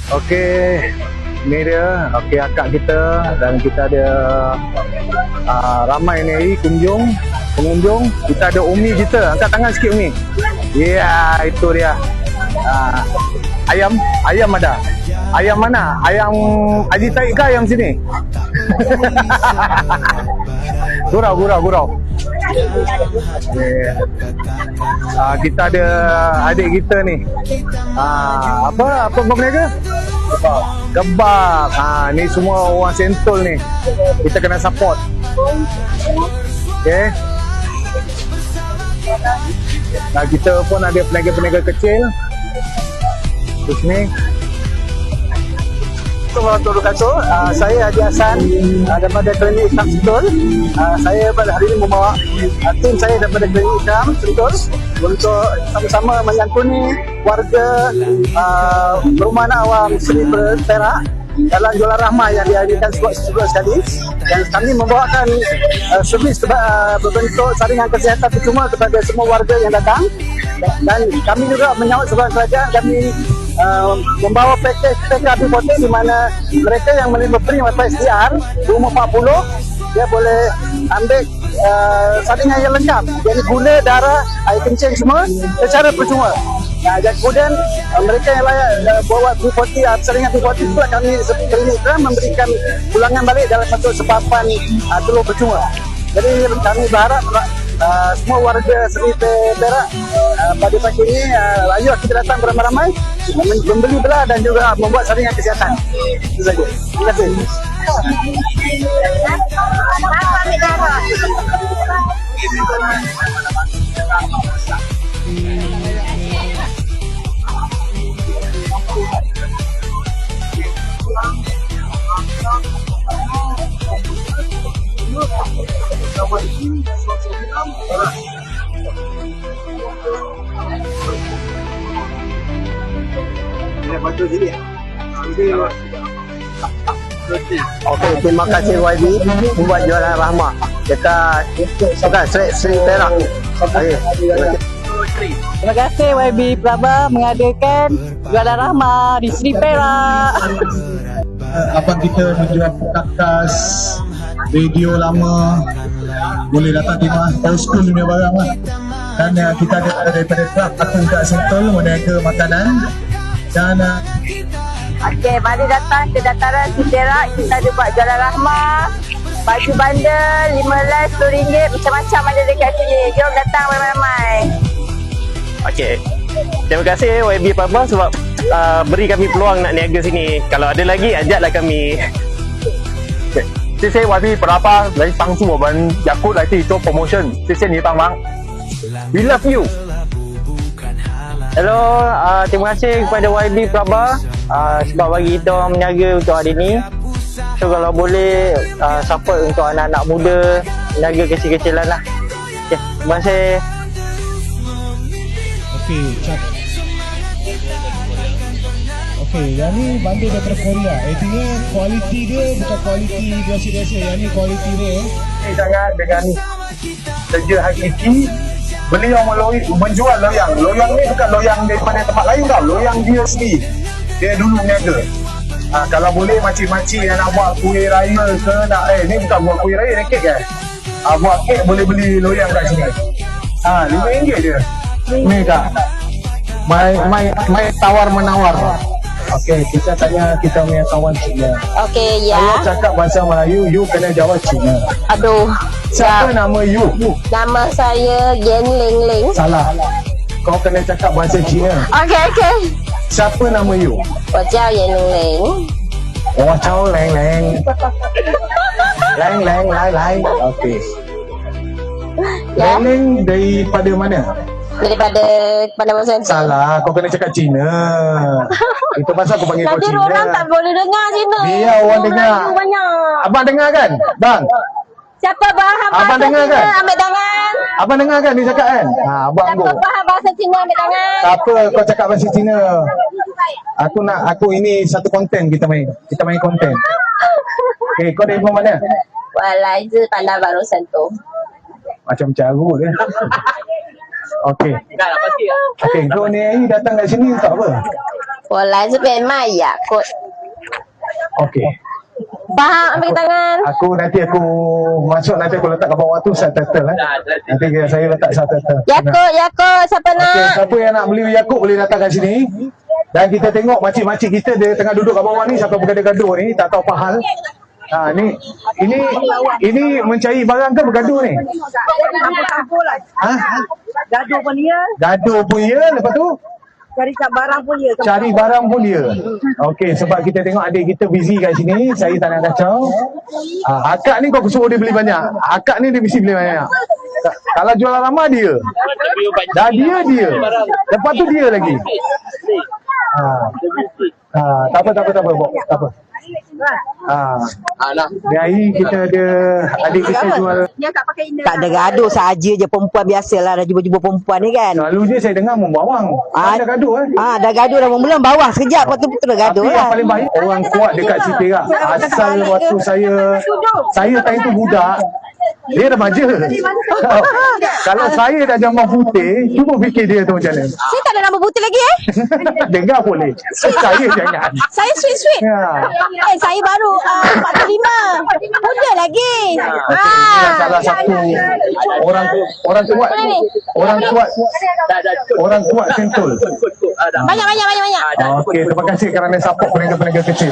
Okey, ni dia. Okey, akak kita dan kita ada ramai ni pengunjung. Kita ada Umi kita. Angkat tangan sikit Umi. Ya, itu dia. Ayam ada. Ayam mana? Ayam Haji Taib ke ayam sini? Gurau. Kita ada adik kita ni. Apa kau berniaga? Kebab. Ni semua orang Sentul ni. Kita kena support. Okey. Kita pun ada peniaga-peniaga kecil di sini. Assalamualaikum warahmatullahi wabarakatuh. Saya Haji Hassan daripada Klinik Islam Sentul. Saya pada hari ini membawa tim saya daripada Klinik Islam Sentul untuk sama-sama menyantuni warga Perumahan Awam Seri Perak dalam jualan rahmah yang diadakan sebulan sekali, dan kami membawakan servis berbentuk saringan kesihatan percuma kepada semua warga yang datang, dan kami juga menyambut sebuah kerajaan. Kami membawa pakej PKP Potek di mana mereka yang menerima print SDR di umur 40 dia boleh ambil saringan yang lengkap, jadi gula, darah, air kencing semua secara percuma. Dan kemudian mereka yang layak bawa B40, saringan B40 pula kami Klinik Islam memberikan pulangan balik dalam bentuk sepapan telur percuma. Jadi kami berharap semua warga Seri Perak pada pagi ini ayo kita datang beramai-ramai membeli belah dan juga membuat saringan kesihatan. Itu saja. Terima kasih. Okey, terima kasih YB membuat jualan rahmah dekat Seri Perak. Terima kasih YB Praba mengadakan jualan rahmah di Seri Perak. Abang kita menjual kertas, radio lama, boleh datang timah old school punya barang lah. Dan kita ada daripada Club Aku kat Sentul meniaga makanan. Dan okey, mari datang ke dataran Seri Perak. Kita ada buat jualan rahmah, baju bandel RM15, RM10, macam-macam ada dekat sini. Jom datang ramai-ramai. Okey, terima kasih YB Praba sebab beri kami peluang nak niaga sini. Kalau ada lagi, ajaklah kami. 谢谢 YB Praba 来帮助我们雅库来这里做 promotion， 谢谢你帮忙。We love you. Hello, terima kasih kepada YB Praba sebab bagi kita orang meniaga untuk hari ni. So kalau boleh support untuk anak-anak muda, meniaga kecil-kecilan lah. Okay, terima kasih. Okey, yang ni bandar daripada Korea. Artinya kualiti dia bukan kualiti biasa-biasa. Yang ni kualiti dia. Jangan dengan kerja hakiki. Beliau menjual loyang. Loyang ni bukan loyang daripada tempat lain tau. Loyang dia sendiri. Dia dulu niaga. Kalau boleh makcik-makcik yang nak buat kuih raya ke nak ni bukan buat kuih raya, ni kek kan. Buat kek boleh beli loyang kat sini. RM5 je. Ni kak. Mai tawar menawar. Okey, kita tanya kita punya kawan Cina. Okey, ya. Saya cakap bahasa Melayu, you kena jawab Cina. Aduh. Siapa nama you? Nama saya Yen Ling Ling. Salah. Kau kena cakap bahasa Cina. Okey. Siapa nama you? 我叫严玲玲。我叫玲玲。玲玲来。Okey. Ya.玲玲daripada mana? Daripada Bandar Sentul. Salah, kau kena cakap Cina. Itu pasal aku panggil kau Nanti Cina. orang tak boleh dengar Cina. Biar orang dengar. Melayu banyak. Abang dengar kan? Bang. Siapa faham Abang bahasa dengar Cina, kan? ambil tangan. Abang dengar kan dia cakap kan? Abang Siapa go. faham bahasa Cina, ambil tangan. Tak apa kau cakap bahasa Cina. Aku ini satu konten kita main. Kita main konten. Okey, kau dari mana? 我来自bandar baru Sentul. Macam carut dia. Okey. Okey, kau ni datang kat sini untuk apa? 我来这边卖雅kot. Okey. Faham, ambil tangan. Nanti aku masuk, nanti aku letak kat bawah tu subtitle Nanti saya letak subtitle. Yakut, siapa Okey, nak? siapa yang nak beli Yakult boleh datang kat sini. Dan kita tengok makcik-makcik kita dia tengah duduk kat bawah ni sampai bergaduh-gaduh ni, tak tahu apa hal. Ini mencari barang ke bergaduh ni? Campur-campur lah. Ha? Gaduh pun dia, Gaduh pun ya, lepas tu cari barang pun dia. cari barang pun dia. Okey, sebab kita tengok adik kita busy kat sini, saya tak nak kacau. Akak ni kau suruh dia beli banyak. Akak ni dia mesti beli banyak. Kalau jualan lama dia. Dah dia. Lepas tu dia lagi. Tak apa, Bok. Tak apa. Ni hari kita ada adik kita jual. Tak ada gaduh, saja je perempuan biasalah, dah jumpa perempuan ni kan. Selalu je saya dengar membawang. Ada gaduh Dah gaduh dah mula bawah sekejap, lepas tu betul gaduh Tapi yang lah. paling baik orang kuat dekat Siti Perak. Asal waktu saya time tu budak, dia remaja. Kalau saya dah jambang putih, cuba fikir dia tu macam mana. Saya tak ada nama putih lagi Dengar boleh. Saya jangan. Saya sweet. Ya. Saya baru 45. Muda lagi. Inilah salah satu orang kuat Sentul. Banyak. Okey, terima kasih kerana support peninggal-peninggal kecil.